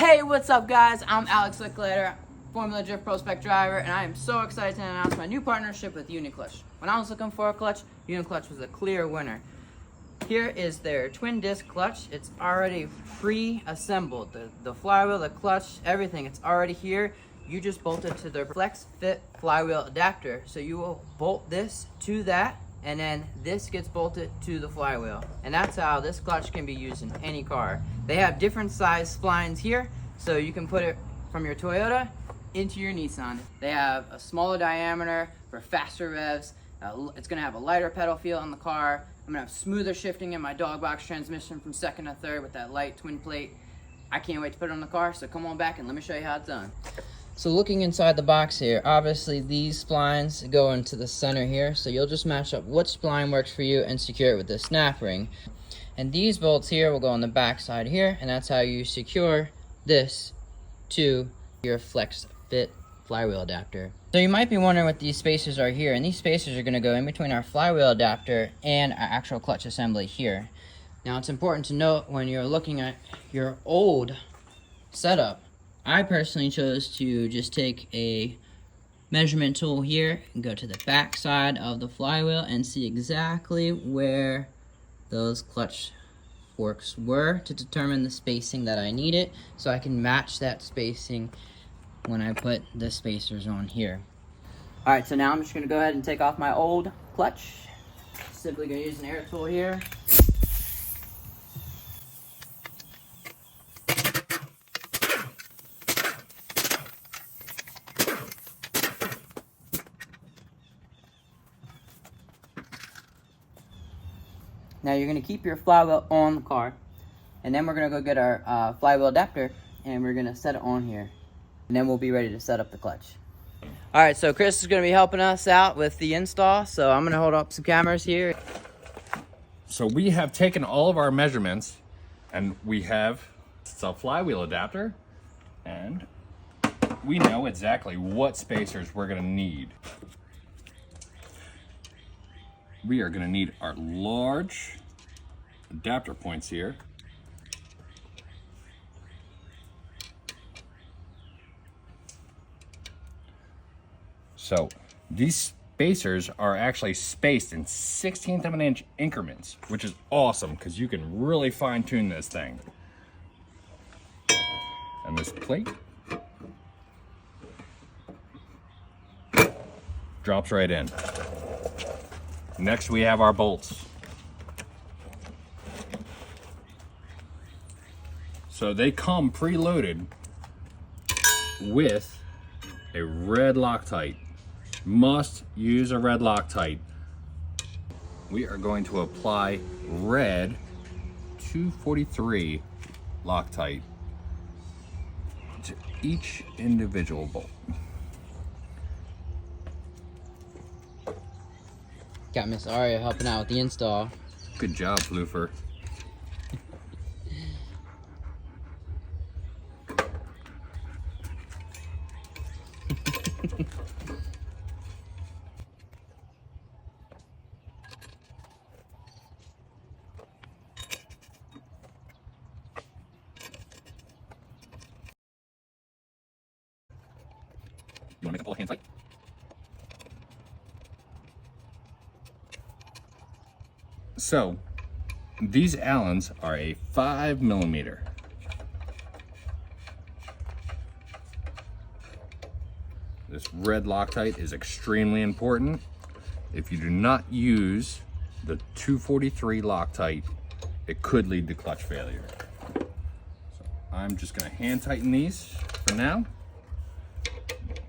Hey, what's up guys? I'm Alex Lickletter, Formula Drift Pro Spec driver, and I am so excited to announce my new partnership with Uniclutch. When I was looking for a clutch, Uniclutch was a clear winner. Here is their twin disc clutch. It's already pre-assembled. The flywheel, the clutch, everything, it's already here. You just bolt it to their Flex Fit flywheel adapter. So you will bolt this to that, and then this gets bolted to the flywheel. And that's how this clutch can be used in any car. They have different size splines here, so you can put it from your Toyota into your Nissan. They have a smaller diameter for faster revs. It's gonna have a lighter pedal feel on the car. I'm gonna have smoother shifting in my dog box transmission from second to third with that light twin plate. I can't wait to put it on the car, so come on back and let me show you how it's done. So looking inside the box here, obviously these splines go into the center here, so you'll just match up what spline works for you and secure it with this snap ring. And these bolts here will go on the back side here, and that's how you secure this to your Flex Fit flywheel adapter. So you might be wondering what these spacers are here, and these spacers are going to go in between our flywheel adapter and our actual clutch assembly here. Now it's important to note when you're looking at your old setup, I personally chose to just take a measurement tool here and go to the back side of the flywheel and see exactly where those clutch forks were to determine the spacing that I needed, so I can match that spacing when I put the spacers on here. Alright, so now I'm just going to go ahead and take off my old clutch. Simply going to use an air tool here. Now you're going to keep your flywheel on the car, and then we're going to go get our flywheel adapter, and we're going to set it on here, and then we'll be ready to set up the clutch. Alright, so Chris is going to be helping us out with the install, so I'm going to hold up some cameras here. So we have taken all of our measurements, and we have a flywheel adapter, and we know exactly what spacers we're going to need. We are going to need our large adapter points here. So these spacers are actually spaced in 1/16 of an inch increments, which is awesome because you can really fine tune this thing. And this plate drops right in. Next we have our bolts. So they come preloaded with a red Loctite. Must use a red Loctite. We are going to apply red 243 Loctite to each individual bolt. Got Miss Aria helping out with the install. Good job, Lufer. You want to make a full hand tight? So, these Allens are a 5mm. This red Loctite is extremely important. If you do not use the 243 Loctite, it could lead to clutch failure. So I'm just going to hand tighten these for now.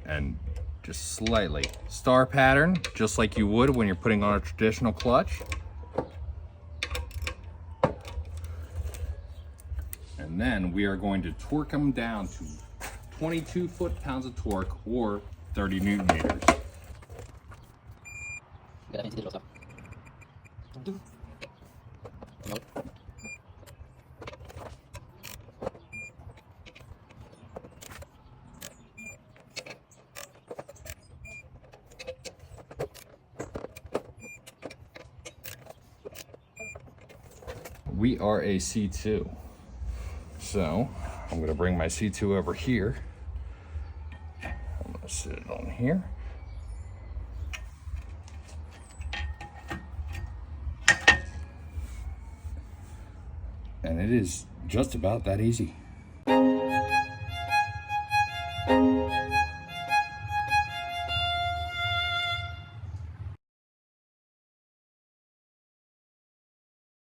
And just slightly star pattern, just like you would when you're putting on a traditional clutch. And then we are going to torque them down to 22 foot-pounds of torque or 30 Newton meters. Got into digital stuff. Nope. We are a C2. So I'm gonna bring my C2 over here. I'm gonna sit it on here. And it is just about that easy.